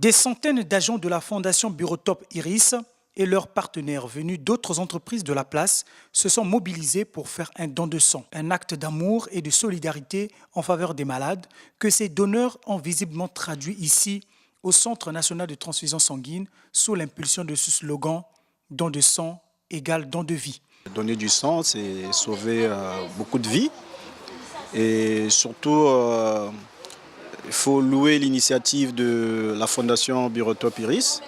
Des centaines d'agents de la Fondation Burotop Iris et leurs partenaires venus d'autres entreprises de la place se sont mobilisés pour faire un don de sang, un acte d'amour et de solidarité en faveur des malades que ces donneurs ont visiblement traduit ici au Centre national de transfusion sanguine sous l'impulsion de ce slogan « Don de sang égale don de vie ». Donner du sang, c'est sauver beaucoup de vies et surtout il faut louer l'initiative de la Fondation Burotop Iris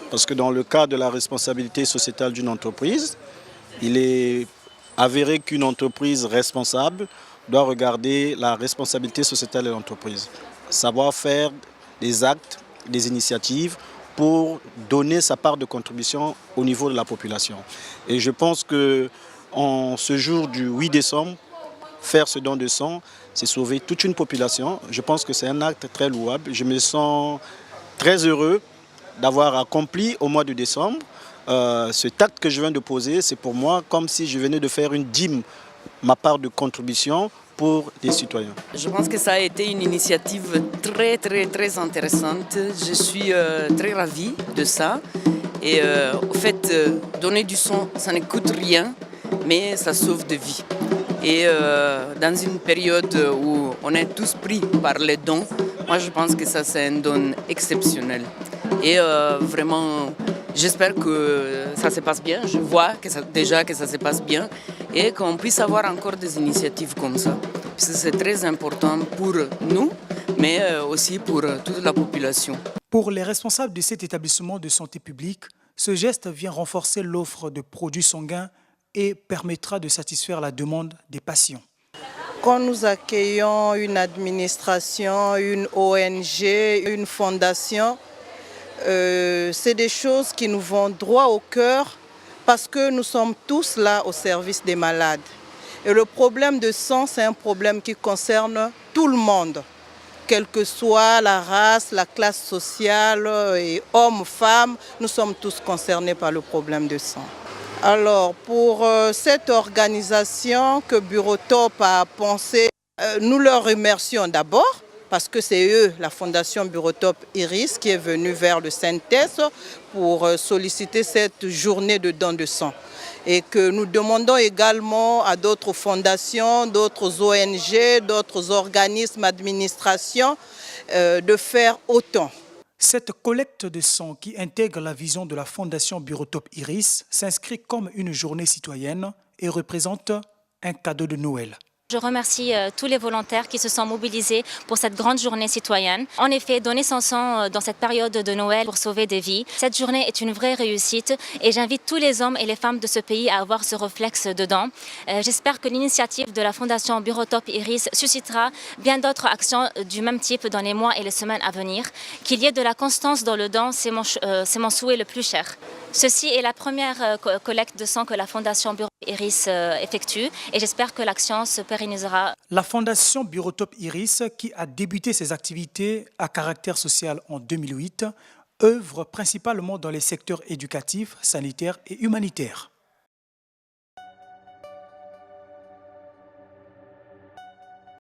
parce que dans le cadre de la responsabilité sociétale d'une entreprise, il est avéré qu'une entreprise responsable doit regarder la responsabilité sociétale de l'entreprise, savoir faire des actes, des initiatives pour donner sa part de contribution au niveau de la population. Et je pense qu'en ce jour du 8 décembre, faire ce don de sang, c'est sauver toute une population. Je pense que c'est un acte très louable. Je me sens très heureux d'avoir accompli au mois de décembre. Cet acte que je viens de poser, c'est pour moi comme si je venais de faire une dîme, ma part de contribution pour les citoyens. Je pense que ça a été une initiative très intéressante. Je suis très ravie de ça. Et au fait, donner du sang, ça ne coûte rien, mais ça sauve des vies. Et dans une période où on est tous pris par les dons, moi je pense que ça c'est un don exceptionnel. Et vraiment, j'espère que ça se passe bien. Je vois déjà que ça se passe bien et qu'on puisse avoir encore des initiatives comme ça. Parce que c'est très important pour nous, mais aussi pour toute la population. Pour les responsables de cet établissement de santé publique, ce geste vient renforcer l'offre de produits sanguins et permettra de satisfaire la demande des patients. Quand nous accueillons une administration, une ONG, une fondation, c'est des choses qui nous vont droit au cœur parce que nous sommes tous là au service des malades. Et le problème de sang, c'est un problème qui concerne tout le monde, quelle que soit la race, la classe sociale, et hommes, femmes, nous sommes tous concernés par le problème de sang. Alors, pour cette organisation que Burotop a pensée, nous leur remercions d'abord parce que c'est eux, la Fondation Burotop Iris, qui est venue vers le CNTS pour solliciter cette journée de don de sang. Et que nous demandons également à d'autres fondations, d'autres ONG, d'autres organismes, administrations de faire autant. Cette collecte de sang qui intègre la vision de la Fondation Burotop Iris s'inscrit comme une journée citoyenne et représente un cadeau de Noël. Je remercie tous les volontaires qui se sont mobilisés pour cette grande journée citoyenne. En effet, donner son sang dans cette période de Noël pour sauver des vies, cette journée est une vraie réussite et j'invite tous les hommes et les femmes de ce pays à avoir ce réflexe dedans. J'espère que l'initiative de la Fondation Burotop Iris suscitera bien d'autres actions du même type dans les mois et les semaines à venir. Qu'il y ait de la constance dans le don, c'est mon souhait le plus cher. Ceci est la première collecte de sang que la Fondation Burotop Iris effectue et j'espère que l'action se pérennisera. La Fondation Burotop Iris, qui a débuté ses activités à caractère social en 2008, œuvre principalement dans les secteurs éducatifs, sanitaires et humanitaires.